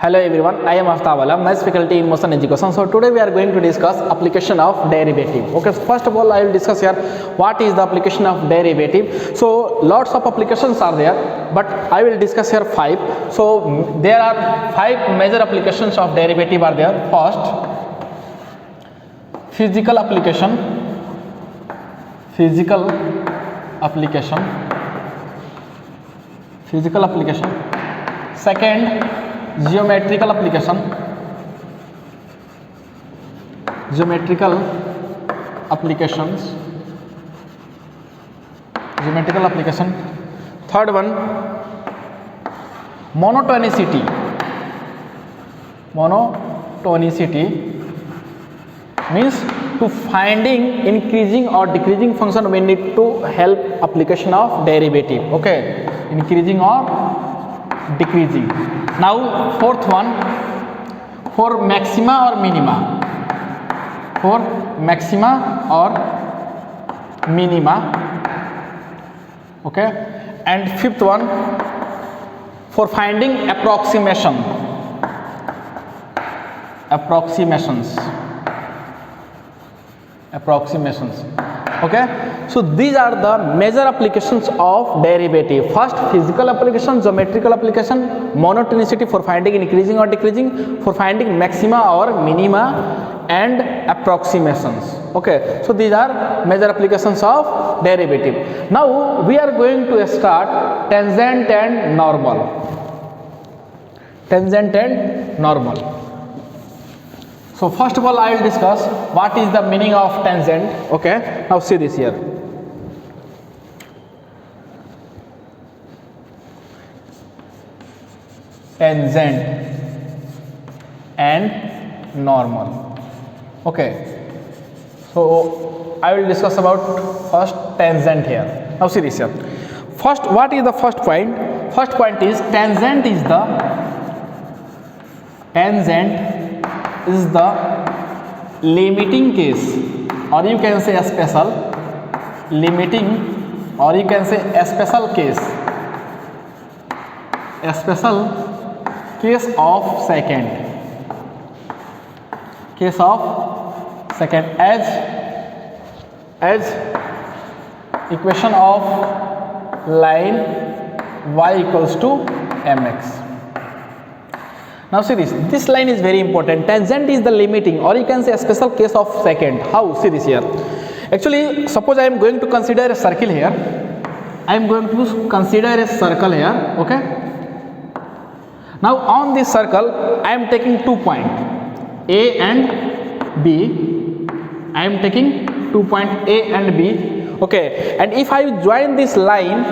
Hello everyone, I am Aftab Alam, Maths faculty in Motion Education. So today we are going to discuss application of derivative. Okay, so first of all I will discuss here what is the application of derivative. So lots of applications are there, but I will discuss here 5. So there are 5 major applications of derivative are there. First, physical application. Second, geometrical application. Third one, monotonicity means to finding increasing or decreasing function we need to help application of derivative. Okay, increasing or decreasing. Now fourth one, for maxima or minima. Okay, and fifth one, for finding approximations. Okay, so these are the major applications of derivative. First, physical application, geometrical application, monotonicity for finding increasing or decreasing, for finding maxima or minima, and approximations. Okay, so these are major applications of derivative. Now we are going to start tangent and normal. So first of all I will discuss what is the meaning of tangent. Okay, now see this here. Tangent and normal. Okay, so I will discuss about first tangent here. Now see this here. First, what is the first point? First point is tangent is the limiting case, or you can say a special limiting, or you can say a special case of second, as equation of line y equals to mx. Now see this line is very important. Tangent is the limiting, or you can say a special case of second. How? See this here. Actually, suppose I am going to consider a circle here. Okay. Now on this circle I am taking 2 points A and B. Okay, and if I join this line,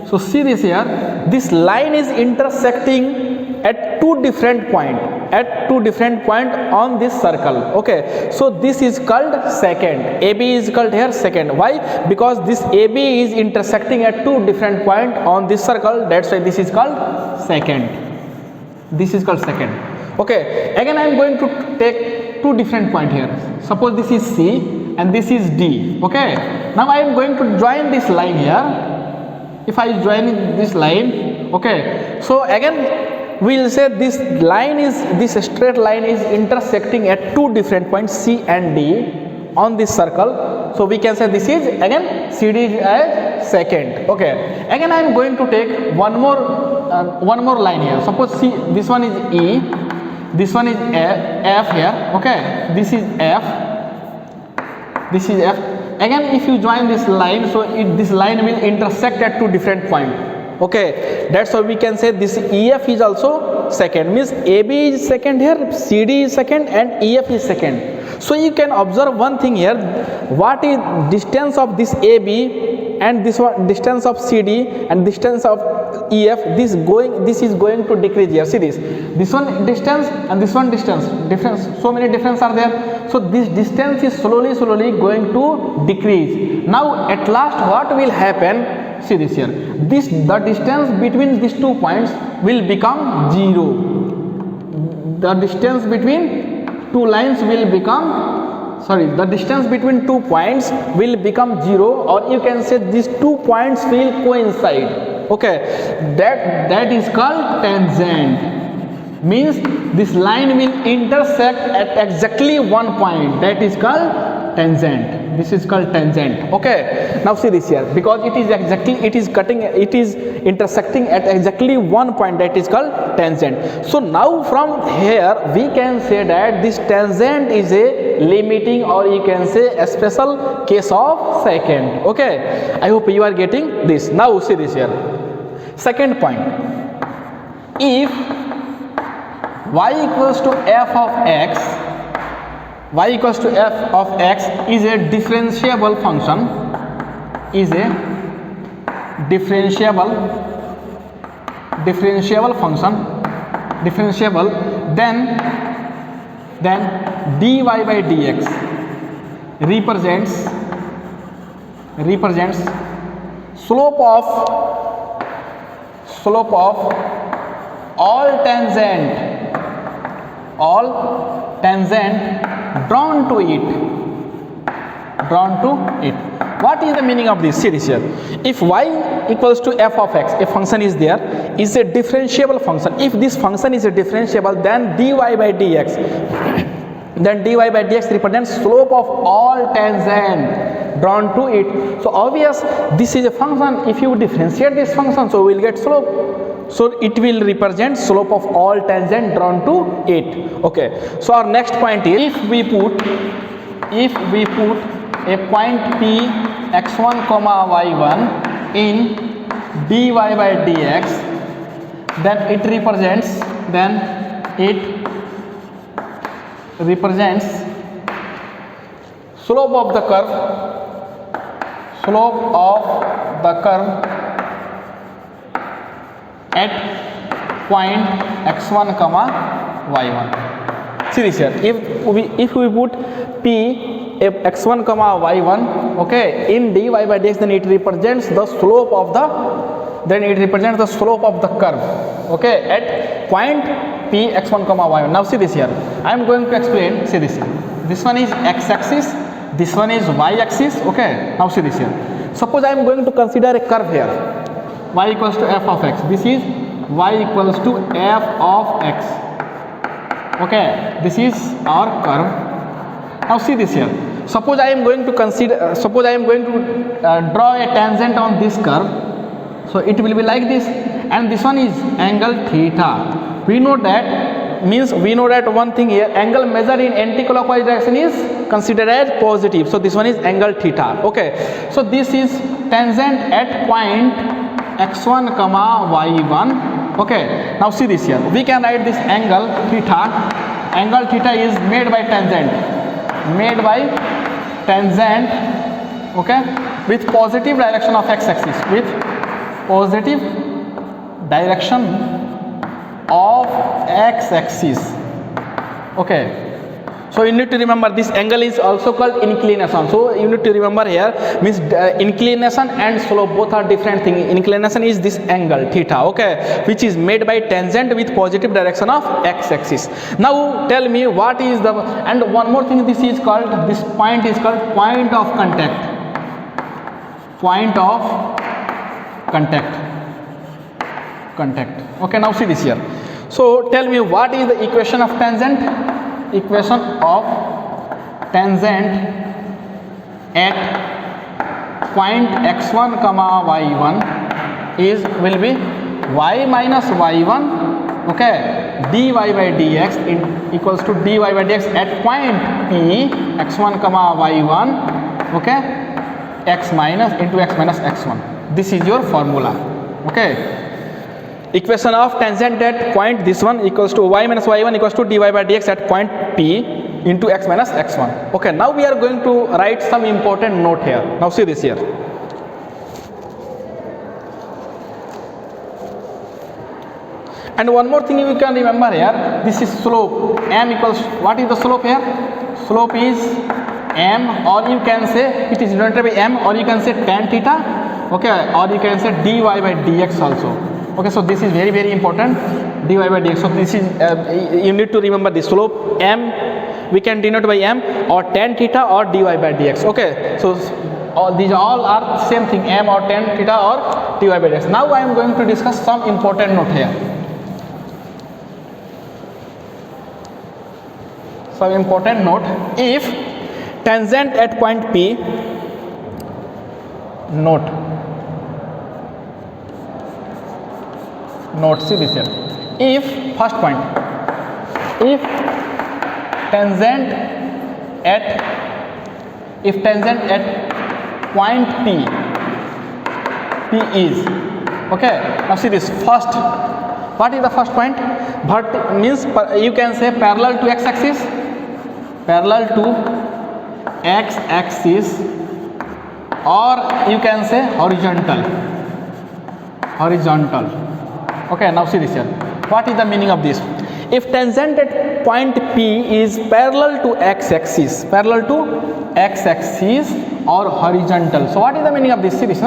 so see this here, this line is intersecting at two different points on this circle. Okay, so this is called second. AB is called here second. Why? Because this AB is intersecting at two different points on this circle. That's why this is called second. Okay, again I am going to take two different points here. Suppose this is C and this is D. Okay, now I am going to join this line here. If I join this line, okay, so again we will say this straight line is intersecting at two different points C and D on this circle. So we can say this is again CD is as second. Okay, again I am going to take one more line here. Suppose this one is E, this one is F here. Okay, this is F. Again if you join this line, so this line will intersect at two different points. Okay, that's why we can say this EF is also second, means AB is second here, CD is second, and EF is second. So you can observe one thing here, what is distance of this AB and this one distance of CD and distance of EF. This is going to decrease here. See this one distance and this one difference, so many difference are there. So this distance is slowly going to decrease. Now at last what will happen? See this here, the distance between these 2 points will become 0. The distance between two lines will become the distance between 2 points will become 0, or you can say these 2 points will coincide. Okay, that is called tangent. Means this line will intersect at exactly one point, that is called tangent. This is called tangent. Okay, now see this here, because it is intersecting at exactly one point, that is called tangent. So now from here we can say that this tangent is a limiting, or you can say a special case of secant. Okay, I hope you are getting this. Now see this here, second point. If y equals to f of x, y equals to f of x is a differentiable function, then dy by dx represents slope of all tangent drawn to it. What is the meaning of this? See this here. If y equals to f of x, a function is there, is a differentiable function. If this function is a differentiable, then dy by dx represents slope of all tangent drawn to it. So obvious, this is a function. If you differentiate this function, so we will get slope. So it will represent slope of all tangent drawn to it. Okay, so our next point is, if we put a point P x1 comma y1 in dy by dx, then it represents slope of the curve at point x1 comma y1. See this here. If we put P x1 comma y1, okay, in dy by dx, then it represents the slope of the curve, okay, at point P x1 comma y1. Now see this here. I am going to explain. See this. This one is x-axis. This one is y-axis. Okay. Now see this here. Suppose I am going to consider a curve here. Y equals to f of x. This is y equals to f of x. Okay, this is our curve. Now see this here. Suppose I am going to draw a tangent on this curve. So it will be like this, and this one is angle theta. We know that one thing here, angle measured in anti-clockwise direction is considered as positive. So this one is angle theta. Okay, so this is tangent at point x1 comma y1. Okay, now see this here. We can write this angle theta. Angle theta is made by tangent, okay, with positive direction of x-axis, okay. So you need to remember this angle is also called inclination. So you need to remember here, means inclination and slope both are different things. Inclination is this angle theta, okay, which is made by tangent with positive direction of x-axis. Now tell me what is the, and one more thing, this point is called point of contact. Okay, now see this here. So tell me what is the equation of tangent? Equation of tangent at point x1 comma y1 will be y minus y1, okay, dy by dx equals to dy by dx at point P x1 comma y1, okay, x minus x1. This is your formula. Okay, equation of tangent at point this one equals to y minus y1 equals to dy by dx at point P into x minus x1. Okay, now we are going to write some important note here. Now see this here. And one more thing you can remember here, this is slope. M equals, what is the slope here? Slope is M, or you can say it is denoted by M, or you can say tan theta, okay, or you can say dy by dx also. Okay, so this is very, very important, dy by dx. So this is, you need to remember the slope M, we can denote by M, or tan theta or dy by dx. Okay, so these all are same thing, m or tan theta or dy by dx. Now I am going to discuss some important note here. Some important note: if tangent at point P, note, see this here. If first point, if tangent at point P is, okay, now see this first. What is the first point? Means you can say parallel to x-axis, or you can say horizontal. Okay, now see this here. What is the meaning of this? If tangent at point P is parallel to x-axis or horizontal, so what is the meaning of this series?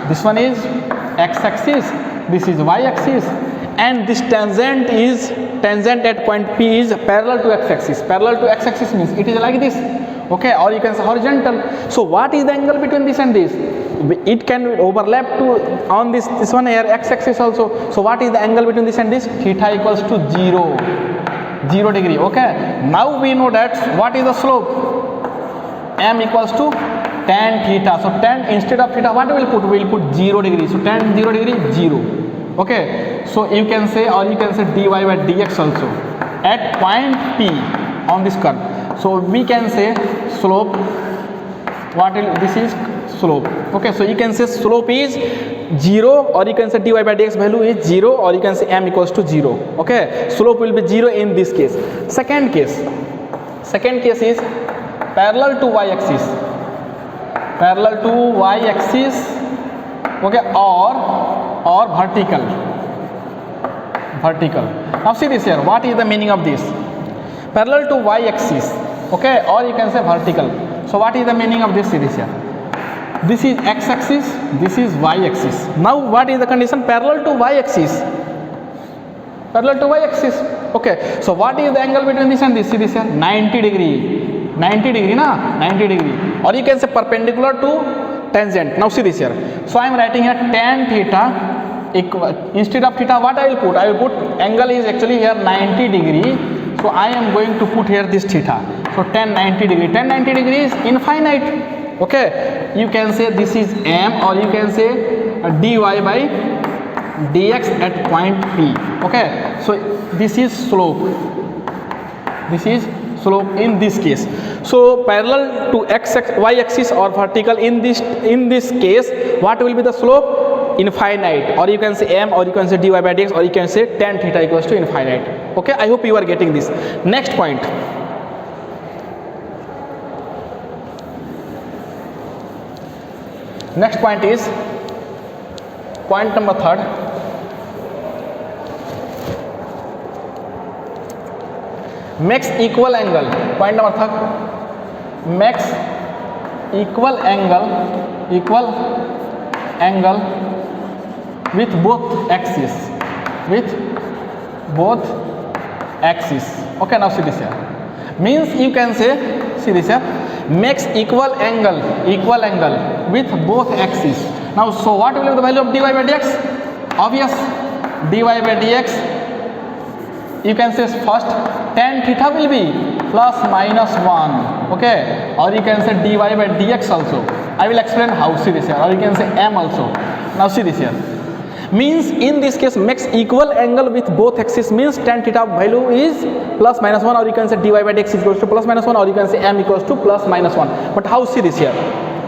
This one is x-axis, this is y-axis, and this tangent at point P is parallel to x-axis. Parallel to x-axis means it is like this, okay, or you can say horizontal. So what is the angle between this and this? It can overlap to on this one here, x-axis also. So what is the angle between this and this? Theta equals to 0 degree. Okay, now we know that what is the slope? M equals to tan theta. So tan instead of theta, what we will put? We will put 0 degree. So tan 0 degree, 0. Okay, so you can say, or you can say dy by dx also at point P on this curve. So we can say slope, this is slope. Okay, so you can say slope is 0, or you can say dy by dx value is 0, or you can say m equals to 0. Okay, slope will be 0 in this case. Second case is parallel to y-axis, okay, or vertical. Now see this here. What is the meaning of this? Parallel to y-axis, okay, or you can say vertical. So what is the meaning of this? See this here. This is x-axis, this is y-axis. Now what is the condition? Parallel to y-axis. Okay, so what is the angle between this and this? See this here, 90 degree, or you can say perpendicular to tangent. Now see this here. So I am writing here tan theta equal, instead of theta what I will put? I will put angle is actually here 90 degree. So I am going to put here this theta. So tan 90 degree. Tan 90 degree is infinite. Okay, you can say this is m, or you can say dy by dx at point P. Okay, so this is slope. In this case. So parallel to y-axis or vertical, in this case, what will be the slope? Infinite, or you can say m, or you can say dy by dx, or you can say tan theta equals to infinite. Okay, I hope you are getting this. Next point. Next point is point number 3rd. Makes equal angle. Point number 3rd. Makes equal angle with both axes. Okay, now see this here. Means you can say, see this here, makes equal angle with both axes. Now, so what will be the value of dy by dx? Obvious, dy by dx, you can say first tan theta will be plus minus 1. Okay, or you can say dy by dx also. I will explain how. See this here, or you can say m also. Now see this here. Means in this case makes equal angle with both axes, means tan theta value is plus minus 1, or you can say dy by dx is equals to plus minus 1, or you can say m equals to plus minus 1. But how? See this here.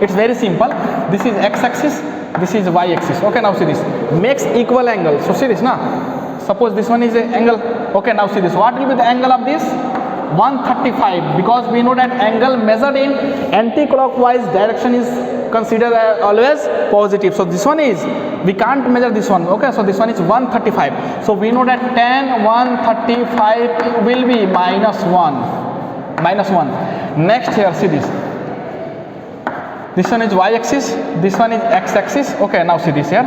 It's very simple. This is x-axis, this is y-axis. Okay, now see this. Makes equal angle. So see this now. Suppose this one is an angle. Okay, now see this. What will be the angle of this? 135, because we know that angle measured in anti-clockwise direction is considered always positive. So this one is, we can't measure this one. Okay, so this one is 135. So we know that tan 135 will be minus 1. Next here, see this. This one is y-axis, this one is x-axis. Okay, now see this here.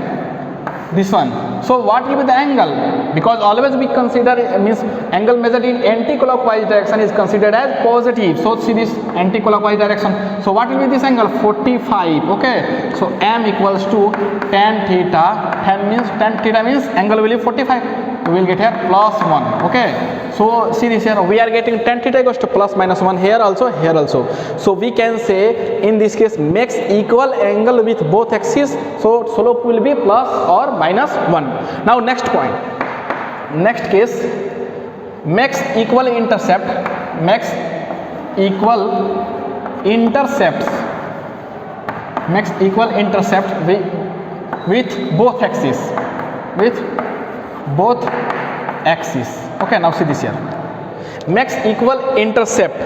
this one. So what will be the angle? Because always we consider means angle measured in anti-clockwise direction is considered as positive. So see this anti-clockwise direction. So what will be this angle? 45. Okay. So m equals to tan theta. Tan theta means angle will be 45. We will get here plus 1. Okay. So see this here, we are getting tan theta equals to plus minus 1 here also, here also. So we can say in this case makes equal angle with both axes. So slope will be plus or minus 1. Now next point. Next case, makes equal intercept. Makes equal intercepts. Makes equal intercept with both axes. With both axes. Okay, now see this here. Makes equal intercepts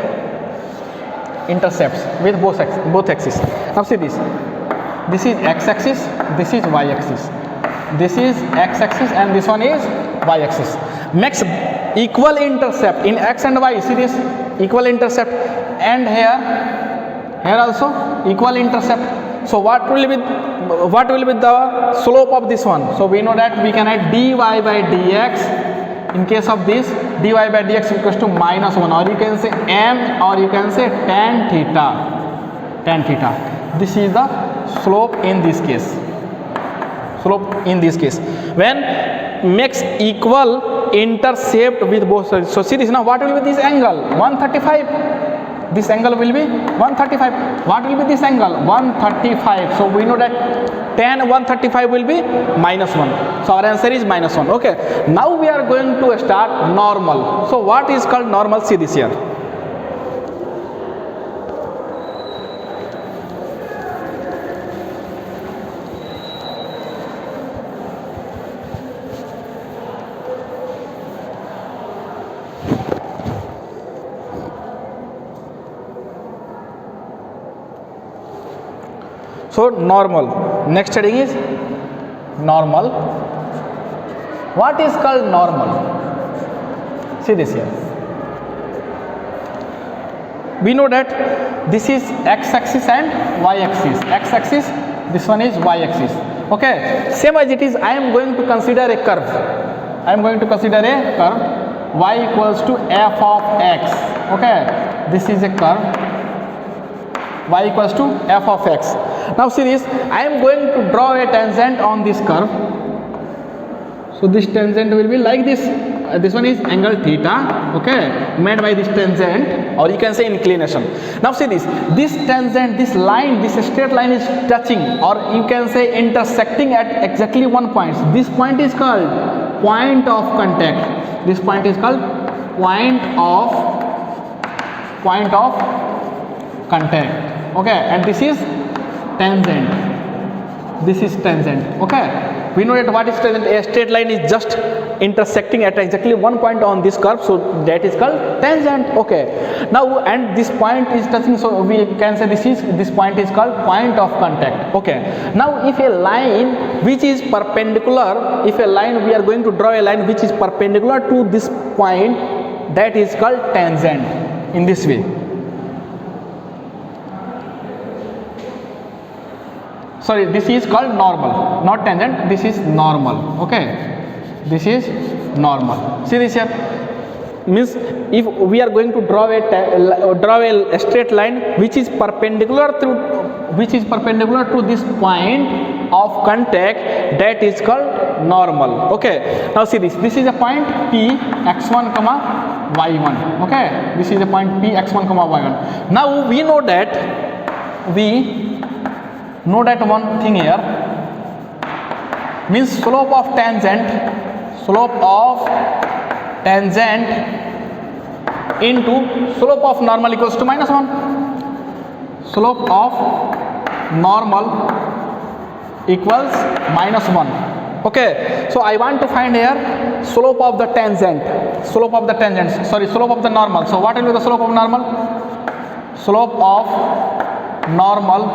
with both axes. Now see this. This is x-axis, this is y-axis. This is x-axis and this one is y-axis. Makes equal intercept in x and y. See this equal intercept, and here also equal intercept. So what will be the slope of this one? So we know that we can write dy by dx. In case of this, dy by dx equals to minus 1, or you can say m, or you can say tan theta. Tan theta. This is the slope in this case. Slope in this case. When makes equal intercept with both sides. So see this now. What will be this angle? 135. This angle will be 135. What will be this angle? 135. So we know that tan 135 will be minus 1. So our answer is minus 1. Okay. Now we are going to start normal. So what is called normal? See this here. So normal. Next heading is normal. What is called normal? See this here. We know that this is x-axis and y-axis. X-axis, this one is y-axis. Okay. Same as it is, I am going to consider a curve. I am going to consider a curve. Y equals to f of x. Okay. This is a curve. Y equals to f of x. Now see this, I am going to draw a tangent on this curve. So this tangent will be like this. This one is angle theta, okay, made by this tangent, or you can say inclination. Now see this tangent, this line, this straight line is touching, or you can say intersecting at exactly one point. This point is called point of contact. This point is called point of contact. Okay, and this is tangent. This is tangent. Okay, we know that what is tangent. A straight line is just intersecting at exactly one point on this curve, so that is called tangent. Okay, now and this point is touching, so we can say this point is called point of contact. Okay, now if a line which is perpendicular, if a line, we are going to draw a line which is perpendicular to this point, that is called tangent. In this way. Sorry, this is called normal, not tangent. This is normal. Okay, this is normal. See this here. Means if we are going to draw a straight line which is perpendicular to this point of contact, that is called normal. Okay. Now see this. This is a point P x1 comma y1. Okay. This is a point P x1 comma y1. Now we know that one thing here, means slope of tangent into slope of normal equals to minus 1. Slope of normal equals minus 1. Okay, so I want to find here slope of the tangent. Slope of the normal. So what will be the slope of normal? Slope of normal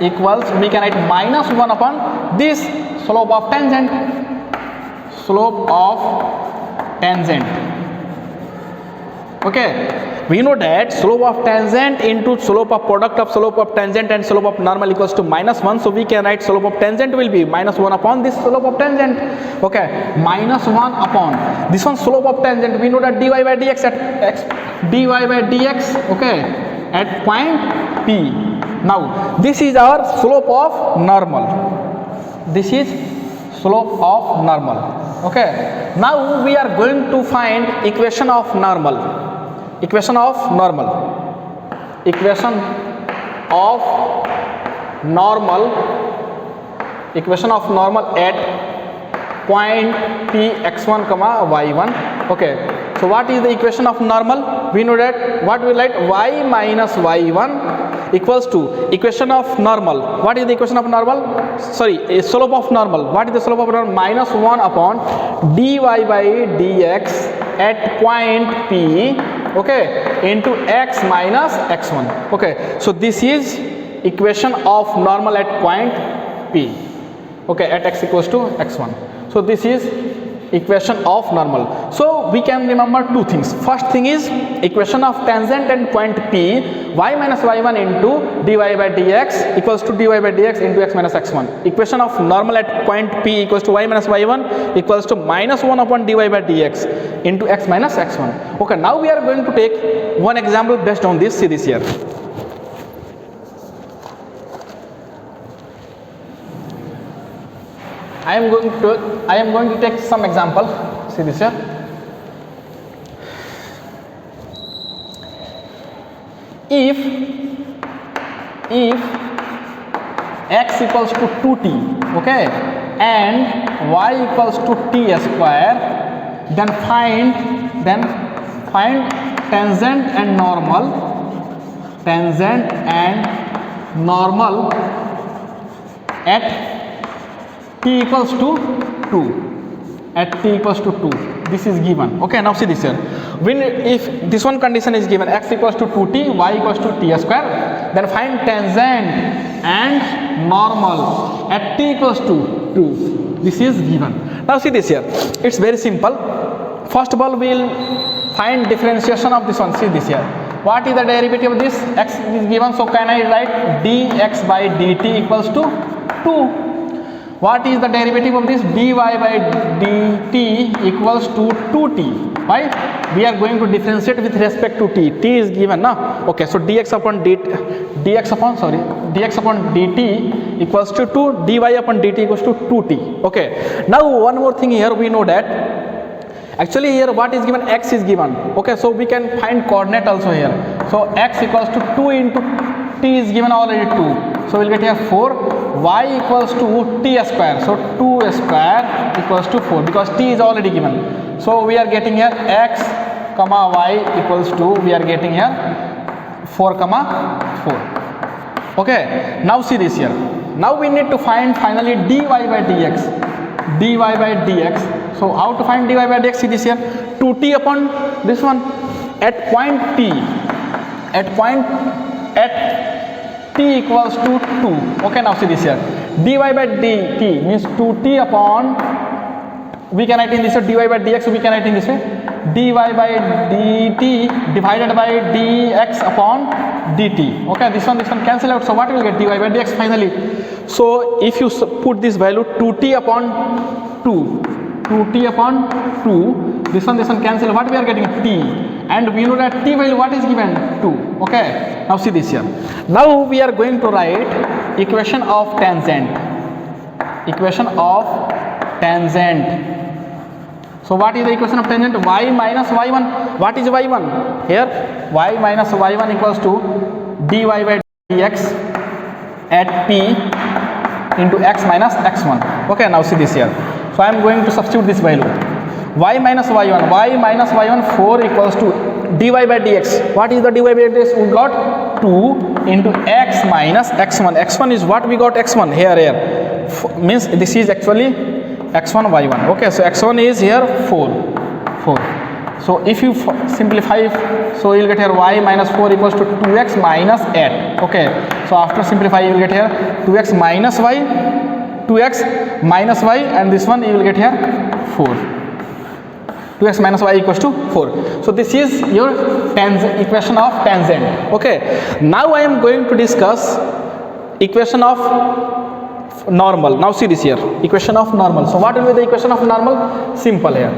equals, we can write minus 1 upon this slope of tangent. Slope of tangent. Okay, we know that slope of tangent into slope of product of slope of tangent and slope of normal equals to -1. So we can write slope of tangent will be -1 upon this slope of tangent. Okay, -1 upon this one slope of tangent. We know that dy by dx at x, dy by dx, okay, at point P. Now this is our slope of normal. This is slope of normal. Okay, now we are going to find equation of normal. Equation of normal. Equation of normal. Equation of normal at point P x1 comma y1. Okay, so what is the equation of normal? We know that what we write y minus y1 equals to equation of normal. What is the equation of normal? Sorry, a slope of normal. What is the slope of normal? -1 upon dy by dx at point P, okay, into x minus x1. Okay, so this is equation of normal at point P, okay, at x equals to x1. So this is equation of normal. So we can remember two things. First thing is equation of tangent and point P, y minus y1 into dy by dx equals to dy by dx into x minus x1. Equation of normal at point P equals to y minus y1 equals to -1 upon dy by dx into x minus x1. Okay, now we are going to take one example based on this. See this here. I am going to take some example. See this here. If x equals to 2t, okay, and y equals to t square, then find tangent and normal at t equals to 2. At t equals to 2, this is given. Okay, now see this here. When if this one condition is given, x equals to 2t, y equals to t square, then find tangent and normal at t equals to 2. This is given. Now see this here. It's very simple. First of all, we'll find differentiation of this one. See this here. What is the derivative of this? X is given, so can I write dx by dt equals to 2. What is the derivative of this? Dy by dt equals to 2t. Why? We are going to differentiate with respect to t. T is given, na? Okay, so dx upon dt equals to 2. Dy upon dt equals to 2t. Okay. Now one more thing here, we know that actually here what is given? X is given. Okay, so we can find coordinate also here. So x equals to 2 into t is given already 2. So we'll get here 4. Y equals to t square. So 2 square equals to 4 because t is already given. So we are getting here x comma y equals to, we are getting here 4 comma 4. Okay, now see this here. Now we need to find finally dy by dx. Dy by dx. So how to find dy by dx? See this here. 2t upon this one at point P. At t equals to 2. Okay, now see this here. Dy by dt means 2t upon, we can write in this way, dy by dx, so we can write in this way, dy by dt divided by dx upon dt. Okay, this one cancel out. So what will get? Dy by dx finally. So if you put this value 2t upon 2, this one cancel. What we are getting? T. And we know that t value what is given? 2. Okay, now see this here. Now we are going to write equation of tangent. So what is the equation of tangent? Y minus y1. What is y1? Here y minus y1 equals to dy by dx at p into x minus x1. Okay, now see this here. So I am going to substitute this value. Y minus y1, 4 equals to dy by dx. What is the dy by dx? We got 2 into x minus x1. x1 is what we got? x1 here. Means this is actually x1 y1. Okay, so x1 is here 4. So if you simplify, so you'll get here y minus 4 equals to 2x minus 8. Okay, so after simplify you will get here 2x minus y, and this one you will get here 4. 2x minus y equals to 4. So this is your equation of tangent. Okay, now I am going to discuss equation of normal. Now see this here, equation of normal. So what will be the equation of normal? Simple here.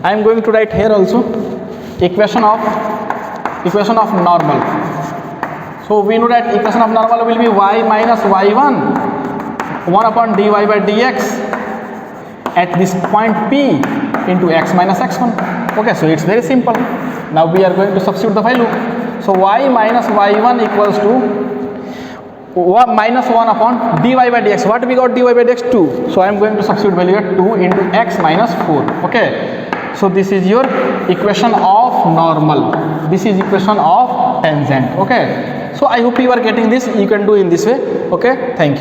I am going to write here also equation of normal. So we know that equation of normal will be y minus y1 1 upon dy by dx at this point P into x minus x1. Okay, so it's very simple. Now we are going to substitute the value. So y minus y1 equals to minus 1 upon dy by dx. What we got dy by dx? 2. So I am going to substitute value at 2 into x minus 4. Okay, so this is your equation of normal. This is equation of tangent. Okay, so I hope you are getting this. You can do in this way. Okay, thank you.